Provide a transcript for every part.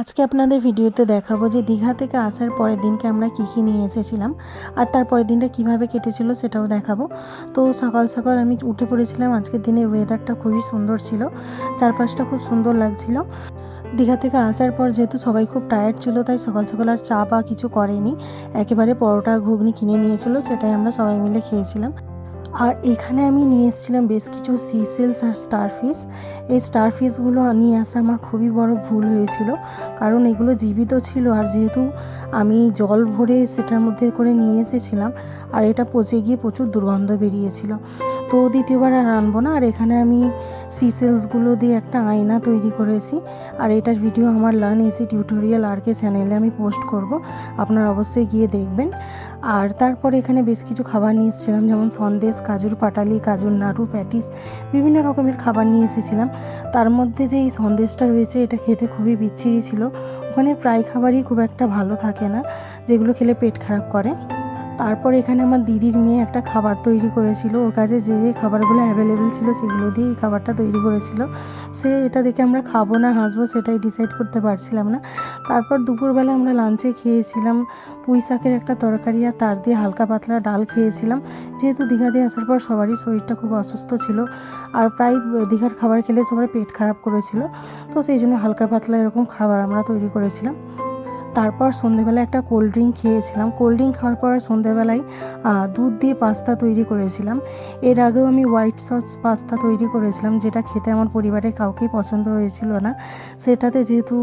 আজকে আপনাদের ভিডিওতে দেখাবো যে দীঘা থেকে আসার পরের দিনকে আমরা কী নিয়ে এসেছিলাম আর তারপরের দিনটা কিভাবে কেটেছিল সেটাও দেখাবো। তো সকাল সকাল আমি উঠে পড়েছিলাম। আজকের দিনের ওয়েদারটা খুবই সুন্দর ছিল, চারপাশটা খুব সুন্দর লাগছিল। দীঘা থেকে আসার পর যেহেতু সবাই খুব টায়ার্ড ছিল, তাই সকাল সকাল আর চা বা কিছু করেনি, একেবারে পরোটা ঘুগনি কিনে নিয়েছিল, সেটাই আমরা সবাই মিলে খেয়েছিলাম। আর এখানে আমি নিয়ে এসেছিলাম বেশ কিছু সিসেলস আর স্টারফিশ। এই স্টারফিশগুলো নিয়ে আসা আমার খুবই বড় ভুল হয়েছিল, কারণ এগুলো জীবিত ছিল, আর যেহেতু আমি জল ভরে সেটার মধ্যে করে নিয়ে এসেছিলাম, আর এটা পচে গিয়ে প্রচুর দুর্গন্ধ বেরিয়েছিল। তো দ্বিতীয়বার আর আনবো না। আর এখানে আমি সিসেলসগুলো দিয়ে একটা আয়না তৈরি করেছি, আর এটার ভিডিও আমার লার্ন ইজি টিউটোরিয়াল আর কে চ্যানেলে আমি পোস্ট করব, আপনারা অবশ্যই গিয়ে দেখবেন। আর তারপরে এখানে বেশ কিছু খাবার নিয়ে এসেছিলাম, যেমন সন্দেশ, কাজুর পাটালি, কাজুর নাড়ু, প্যাটিস, বিভিন্ন রকমের খাবার নিয়ে এসেছিলাম। তার মধ্যে যে এই সন্দেশটা রয়েছে, এটা খেতে খুবই বিচ্ছিরি ছিল। ওখানে প্রায় খাবারই খুব একটা ভালো থাকে না, যেগুলো খেলে পেট খারাপ করে। তারপর এখানে আমার দিদির মেয়ে একটা খাবার তৈরি করেছিল, ওর কাছে যে যে খাবারগুলো অ্যাভেলেবেল ছিল সেগুলো দিয়ে এই খাবারটা তৈরি করেছিল। সে এটা দেখে আমরা খাবো না হাসবো সেটাই ডিসাইড করতে পারছিলাম না। তারপর দুপুরবেলা আমরা লাঞ্চে খেয়েছিলাম পুঁই শাকের একটা তরকারি, আর তার দিয়ে হালকা পাতলা ডাল খেয়েছিলাম। যেহেতু দীঘা দিয়ে আসার পর সবারই শরীরটা খুব অসুস্থ ছিল, আর প্রায় দীঘার খাবার খেলে সবার পেট খারাপ করেছিল, তো সেই জন্য হালকা পাতলা এরকম খাবার আমরা তৈরি করেছিলাম। তারপর সন্ধেবেলা একটা কোল্ড ড্রিঙ্ক খেয়েছিলাম। কোল্ড ড্রিঙ্ক খাওয়ার পর সন্ধেবেলায় দুধ দিয়ে পাস্তা তৈরি করেছিলাম। এর আগেও আমি হোয়াইট সস পাস্তা তৈরি করেছিলাম, যেটা খেতে আমার পরিবারের কাউকেই পছন্দ হয়েছিল না। সেটাতে যেহেতু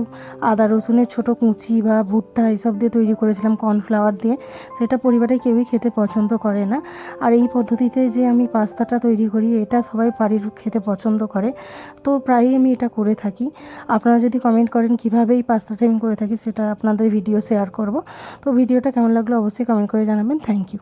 আদা রসুনের ছোটো কুচি বা ভুট্টা এসব দিয়ে তৈরি করেছিলাম, কর্নফ্লাওয়ার দিয়ে, সেটা পরিবারে কেউই খেতে পছন্দ করে না। আর এই পদ্ধতিতে যে আমি পাস্তাটা তৈরি করি, এটা সবাই বাড়ির খেতে পছন্দ করে, তো প্রায়ই আমি এটা করে থাকি। আপনারা যদি কমেন্ট করেন কীভাবে এই পাস্তাটা আমি করে থাকি, সেটা আপনাদের ভিডিও শেয়ার করব। তো ভিডিওটা কেমন লাগলো অবশ্যই কমেন্ট করে জানাবেন। Thank you.